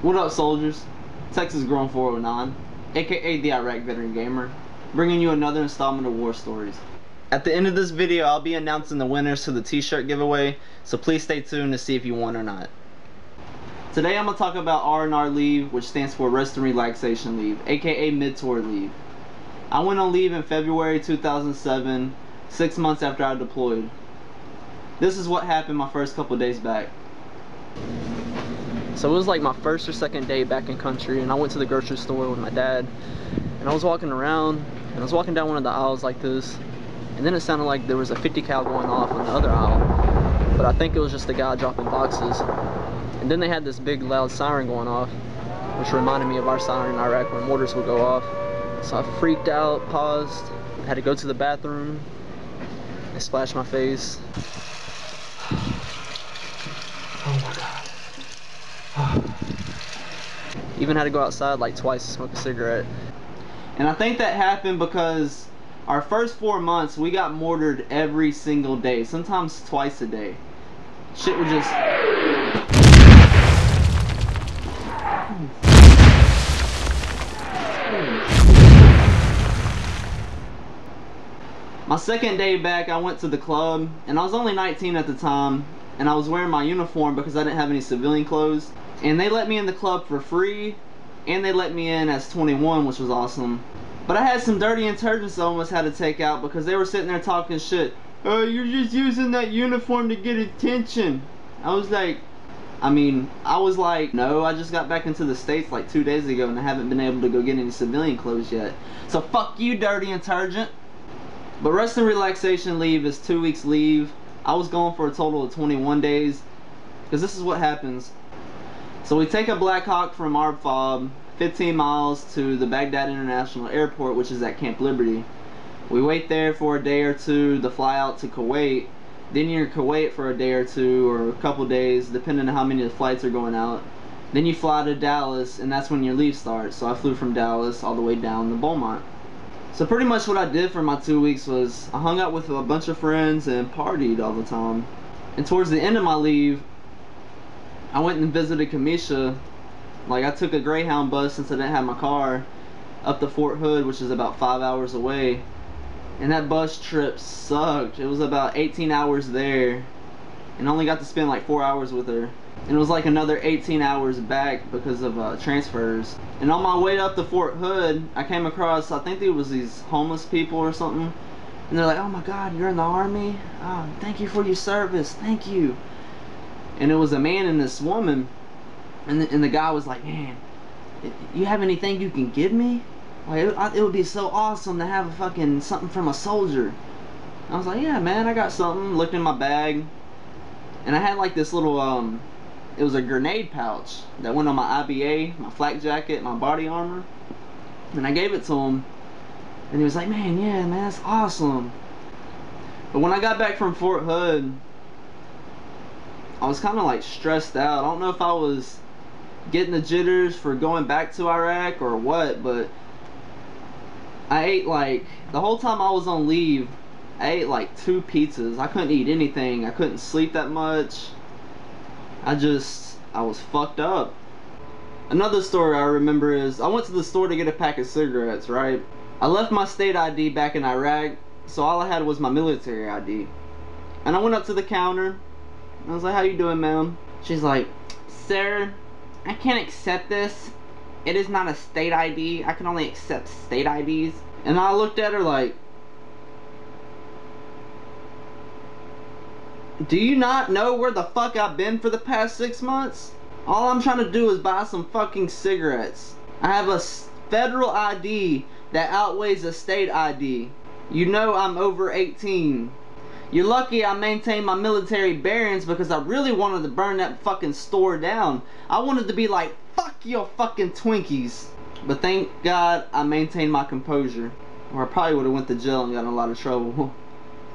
What up, soldiers? Texas Grown 409, aka the Iraq Veteran Gamer, bringing you another installment of War Stories. At the end of this video, I'll be announcing the winners to the t-shirt giveaway, so please stay tuned to see if you won or not. Today I'm going to talk about R&R Leave, which stands for Rest and Relaxation Leave, aka Mid-Tour Leave. I went on leave in February 2007, 6 months after I deployed. This is what happened my first couple days back. So it was like my first or second day back in country, and I went to the grocery store with my dad, and I was walking around, and I was walking down one of the aisles like this, and then it sounded like there was a 50 cal going off on the other aisle, but I think it was just a guy dropping boxes. And then they had this big loud siren going off, which reminded me of our siren in Iraq when mortars would go off. So I freaked out, paused, had to go to the bathroom, and splashed my face. Oh my god. Even had to go outside like twice to smoke a cigarette. And I think that happened because our first 4 months we got mortared every single day, sometimes twice a day. Shit would just... My second day back, I went to the club, and I was only 19 at the time, and I was wearing my uniform because I didn't have any civilian clothes. And they let me in the club for free, and they let me in as 21, which was awesome. But I had some dirty insurgents I almost had to take out because they were sitting there talking shit. Oh, you're just using that uniform to get attention. I was like, no, I just got back into the States like 2 days ago and I haven't been able to go get any civilian clothes yet. So fuck you, dirty insurgent. But rest and relaxation leave is 2 weeks leave. I was gone for a total of 21 days. Because this is what happens. So we take a Black Hawk from our fob 15 miles to the Baghdad International Airport, which is at Camp Liberty. We wait there for a day or two to fly out to Kuwait. Then you're in Kuwait for a day or two or a couple days, depending on how many of the flights are going out. Then you fly to Dallas, and that's when your leave starts. So I flew from Dallas all the way down to Beaumont. So pretty much what I did for my 2 weeks was I hung out with a bunch of friends and partied all the time. And towards the end of my leave, I went and visited Kamisha. Like, I took a Greyhound bus since I didn't have my car up to Fort Hood, which is about 5 hours away. And that bus trip sucked. It was about 18 hours there, and I only got to spend like 4 hours with her. And it was like another 18 hours back because of transfers. And on my way up to Fort Hood, I came across, I think there was these homeless people or something. And they're like, oh my god, you're in the army? Oh, thank you for your service, thank you. And it was a man and this woman. And the guy was like, man, you have anything you can give me? Like, it would be so awesome to have a fucking something from a soldier. I was like, yeah man, I got something. Looked in my bag, and I had like this little it was a grenade pouch that went on my IBA, my flak jacket, my body armor. And I gave it to him, and he was like, man, yeah man, that's awesome. But when I got back from Fort Hood, I was kind of like stressed out. I don't know if I was getting the jitters for going back to Iraq or what, but I ate like, the whole time I was on leave, I ate like 2 pizzas. I couldn't eat anything. I couldn't sleep that much. I was fucked up. Another story I remember is, I went to the store to get a pack of cigarettes, right? I left my state ID back in Iraq, so all I had was my military ID. And I went up to the counter, and I was like, how you doing, ma'am? She's like, sir, I can't accept this. It is not a state ID. I can only accept state IDs. And I looked at her like, do you not know where the fuck I've been for the past 6 months? All I'm trying to do is buy some fucking cigarettes. I have a federal ID that outweighs a state ID. You know I'm over 18. You're lucky I maintained my military bearings because I really wanted to burn that fucking store down. I wanted to be like, fuck your fucking Twinkies. But thank God I maintained my composure, or I probably would have went to jail and got in a lot of trouble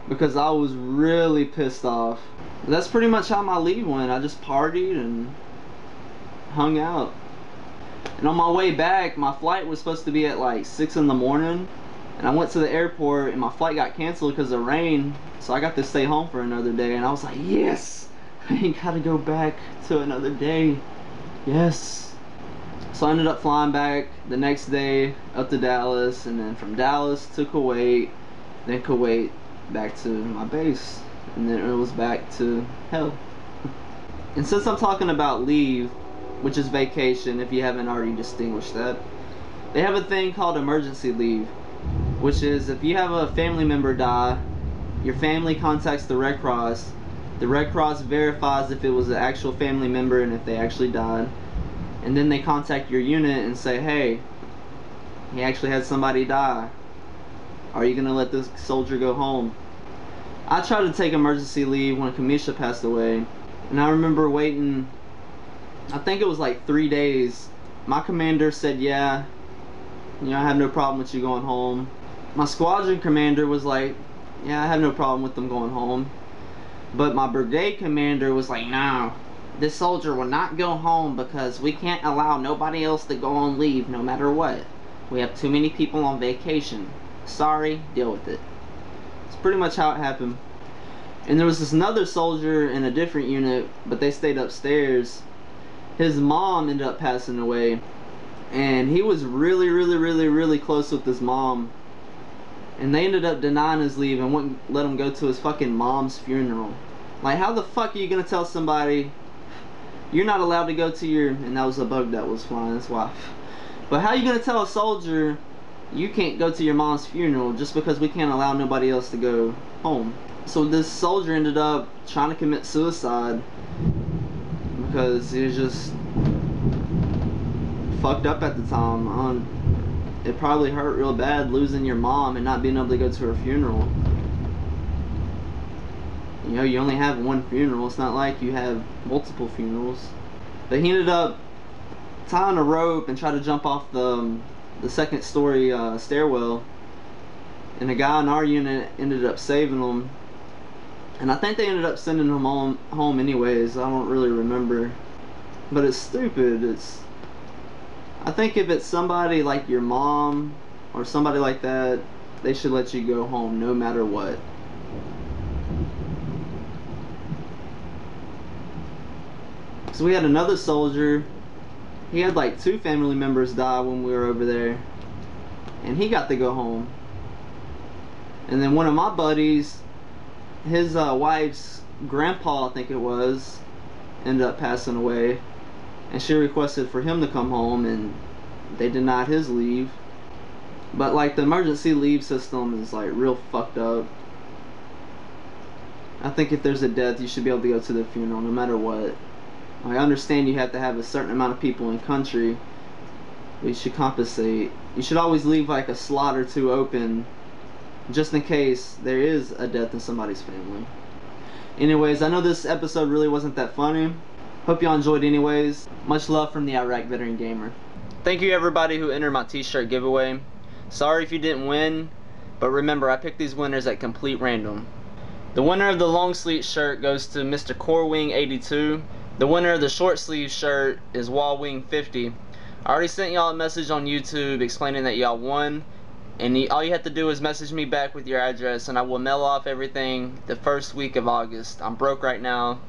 because I was really pissed off. That's pretty much how my leave went. I just partied and hung out. And on my way back, my flight was supposed to be at like 6 in the morning. And I went to the airport and my flight got canceled because of rain. So I got to stay home for another day. And I was like, yes! I ain't gotta go back to another day. Yes. So I ended up flying back the next day up to Dallas, and then from Dallas to Kuwait, then Kuwait back to my base, and then it was back to hell. And since I'm talking about leave, which is vacation if you haven't already distinguished that, they have a thing called emergency leave, which is if you have a family member die, your family contacts the Red Cross. The Red Cross verifies if it was an actual family member and if they actually died. And then they contact your unit and say, hey, he actually had somebody die. Are you going to let this soldier go home? I tried to take emergency leave when Kamisha passed away. And I remember waiting, I think it was like 3 days. My commander said, yeah, you know, I have no problem with you going home. My squadron commander was like, yeah, I have no problem with them going home. But my brigade commander was like, no, this soldier will not go home because we can't allow nobody else to go on leave no matter what. We have too many people on vacation. Sorry, deal with it. It's pretty much how it happened. And there was this another soldier in a different unit, but they stayed upstairs. His mom ended up passing away, and he was really close with his mom. And they ended up denying his leave and wouldn't let him go to his fucking mom's funeral. Like, how the fuck are you gonna tell somebody you're not allowed to go to your... And that was a bug that was flying, that's why. But how are you gonna tell a soldier you can't go to your mom's funeral just because we can't allow nobody else to go home? So this soldier ended up trying to commit suicide because he was just fucked up at the time. It probably hurt real bad losing your mom and not being able to go to her funeral. You know, you only have one funeral. It's not like you have multiple funerals. But he ended up tying a rope and tried to jump off the second story stairwell. And a guy in our unit ended up saving him. And I think they ended up sending him home anyways. I don't really remember. But it's stupid. I think if it's somebody like your mom or somebody like that, they should let you go home no matter what. So we had another soldier. He had like 2 family members die when we were over there, and he got to go home. And then one of my buddies, his wife's grandpa, I think it was, ended up passing away. And she requested for him to come home, and they denied his leave. But like the emergency leave system is like real fucked up. I think if there's a death, you should be able to go to the funeral no matter what. I understand you have to have a certain amount of people in country, but you should compensate. You should always leave like a slot or 2 open just in case there is a death in somebody's family. Anyways, I know this episode really wasn't that funny. Hope y'all enjoyed anyways. Much love from the Iraq Veteran Gamer. Thank you everybody who entered my t-shirt giveaway. Sorry if you didn't win, but remember I picked these winners at complete random. The winner of the long sleeve shirt goes to Mr. Corewing 82. The winner of the short sleeve shirt is Wallwing50. I already sent y'all a message on YouTube explaining that y'all won, and all you have to do is message me back with your address and I will mail off everything the first week of August. I'm broke right now,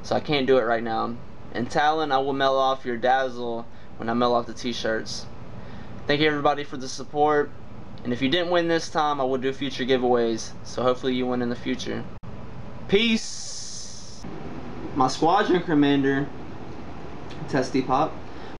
so I can't do it right now. And Talon, I will mail off your Dazzle when I mail off the t-shirts. Thank you everybody for the support, and if you didn't win this time, I will do future giveaways, so hopefully you win in the future. Peace! My squadron commander, Testy Pop,